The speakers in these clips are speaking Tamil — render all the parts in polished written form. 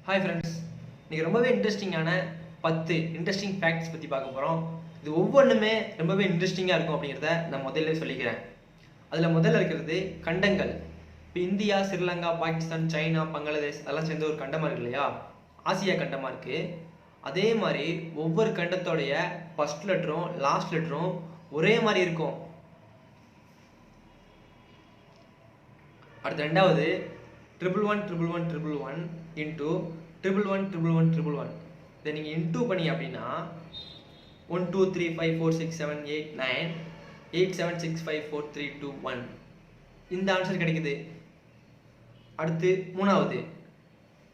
ஹாய் ஃப்ரெண்ட்ஸ், இன்றைக்கி ரொம்பவே இன்ட்ரெஸ்டிங்கான 10 இன்ட்ரெஸ்டிங் ஃபேக்ட்ஸ் பற்றி பார்க்க போகிறோம். இது ஒவ்வொன்றுமே ரொம்பவே இன்ட்ரெஸ்டிங்காக இருக்கும் அப்படிங்கிறத நான் முதல்ல சொல்லிக்கிறேன். அதில் முதல்ல இருக்கிறது கண்டங்கள். இப்போ இந்தியா, ஸ்ரீலங்கா, பாகிஸ்தான், சைனா, பங்களாதேஷ் அதெல்லாம் சேர்ந்து ஒரு கண்டமாக இருக்கு இல்லையா? ஆசியா கண்டமாக இருக்குது. அதே மாதிரி ஒவ்வொரு கண்டத்தோடைய ஃபர்ஸ்ட் லெட்டரும் லாஸ்ட் லெட்டரும் ஒரே மாதிரி இருக்கும். அடுத்து ரெண்டாவது 11111111 இன்ட்டு 111111. இதை நீங்கள் இன்டூ பண்ணி அப்படின்னா 1 2 3 5 4 6 7 8 9 8 7 6 5 4 3 2 1 இந்த ஆன்சர் கிடைக்குது. அடுத்து மூணாவது,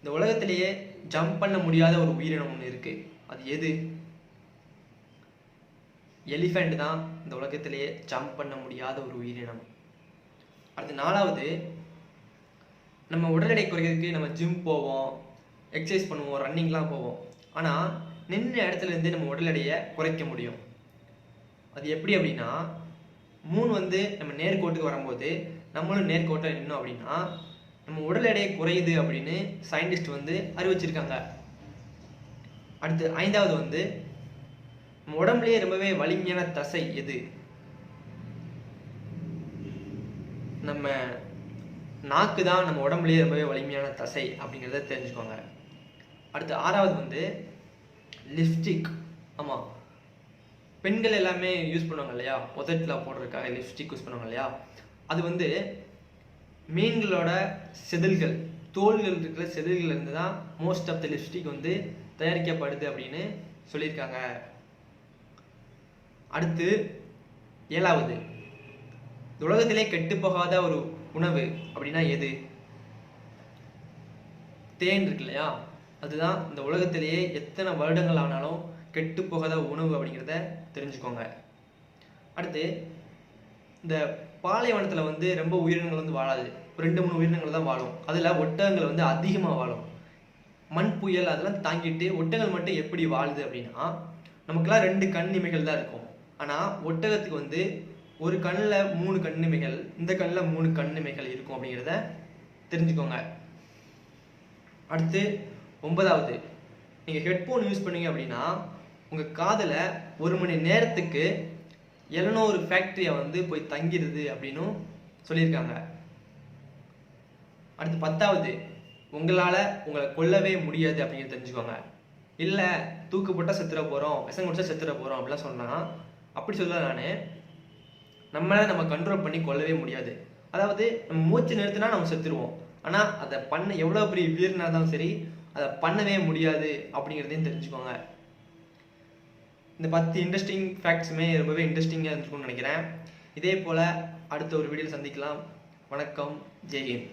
இந்த உலகத்திலேயே ஜம்ப் பண்ண முடியாத ஒரு உயிரினம் ஒன்று இருக்குது. அது எது? எலிஃபெண்ட் தான் இந்த உலகத்திலேயே ஜம்ப் பண்ண முடியாத ஒரு உயிரினம். அடுத்து நாலாவது, நம்ம உடல் எடை குறைக்கிறதுக்கு நம்ம ஜிம் போவோம், எக்ஸசைஸ் பண்ணுவோம், ரன்னிங்லாம் போவோம். ஆனால் நின்ற இடத்துல இருந்து நம்ம உடல் எடையை குறைக்க முடியும். அது எப்படி அப்படின்னா, மூணு நம்ம நேர்கோட்டுக்கு வரும்போது நம்மளும் நேர்கோட்டில் நின்னோம் அப்படின்னா நம்ம உடல் எடை குறையுது அப்படின்னு சயின்டிஸ்ட் அறிவிச்சிருக்காங்க. அடுத்து ஐந்தாவது, நம்ம உடம்புலேயே ரொம்பவே வலிமையான தசை எது? நம்ம நாக்கு தான் நம்ம உடம்புலேயே ரொம்பவே வலிமையான தசை அப்படிங்கிறத தெரிஞ்சுக்கோங்க. அடுத்து ஆறாவது லிப்ஸ்டிக். ஆமாம், பெண்கள் எல்லாமே யூஸ் பண்ணுவாங்க இல்லையா, உதட்டில் போடுறதுக்காக லிப்ஸ்டிக் யூஸ் பண்ணுவாங்க இல்லையா? அது மீன்களோட செதில்கள், தோள்கள் இருக்கிற செதில்கள் இருந்து தான் மோஸ்ட் ஆஃப் த லிப்ஸ்டிக் தயாரிக்கப்படுது அப்படின்னு சொல்லியிருக்காங்க. அடுத்து ஏழாவது, இந்த உலகத்திலே கெட்டு போகாத ஒரு உணவு அப்படின்னா எது? தேன் இருக்கு இல்லையா, அதுதான் இந்த உலகத்திலேயே எத்தனை வருடங்கள் ஆனாலும் கெட்டு போகாத உணவு அப்படிங்கிறத தெரிஞ்சுக்கோங்க. அடுத்து இந்த பாலைவனத்தில் ரொம்ப உயிரினங்கள் வாழாது, 2-3 உயிரினங்கள் தான் வாழும். அதில் ஒட்டகங்கள் அதிகமாக வாழும். மண் புயல் அதெல்லாம் தாங்கிட்டு ஒட்டகங்கள் மட்டும் எப்படி வாழுது அப்படின்னா, நமக்குலாம் 2 கண் இமைகள் தான் இருக்கும். ஆனால் ஒட்டகத்துக்கு ஒரு கண்ணில் 3 கண்ணிமைகள், இந்த கண்ணில் 3 கண்ணிமைகள் இருக்கும் அப்படிங்கிறத தெரிஞ்சுக்கோங்க. அடுத்து 9வது, நீங்கள் ஹெட்ஃபோன் யூஸ் பண்ணீங்க அப்படின்னா உங்கள் காதில் 1 மணி நேரத்துக்கு 700 ஃபேக்ட்ரியை போய் தங்கிடுது அப்படின்னு சொல்லியிருக்காங்க. அடுத்து 10வது, உங்களால் உங்களை கொல்லவே முடியாது அப்படிங்கிறத தெரிஞ்சுக்கோங்க. இல்லை தூக்கு போட்டால் செத்துற போகிறோம், விஷம் குடிச்சா செத்துற போகிறோம் அப்படிலாம் சொன்னால் அப்படி சொல்ல நம்ம கண்ட்ரோல் பண்ணி கொள்ளவே முடியாது. அதாவது நம்ம மூச்சு நிறுத்தினா நம்ம செத்துருவோம். ஆனால் அதை பண்ண எவ்வளோ பெரிய வீரனாக இருந்தாலும் சரி, அதை பண்ணவே முடியாது அப்படிங்கிறதையும் தெரிஞ்சுக்கோங்க. இந்த 10 இன்ட்ரெஸ்டிங் ஃபேக்ட்ஸுமே ரொம்பவே இன்ட்ரெஸ்டிங்காக இருந்துருக்கும்னு நினைக்கிறேன். இதே போல் அடுத்த ஒரு வீடியோவில் சந்திக்கலாம். வணக்கம், ஜெய் ஹிந்த்.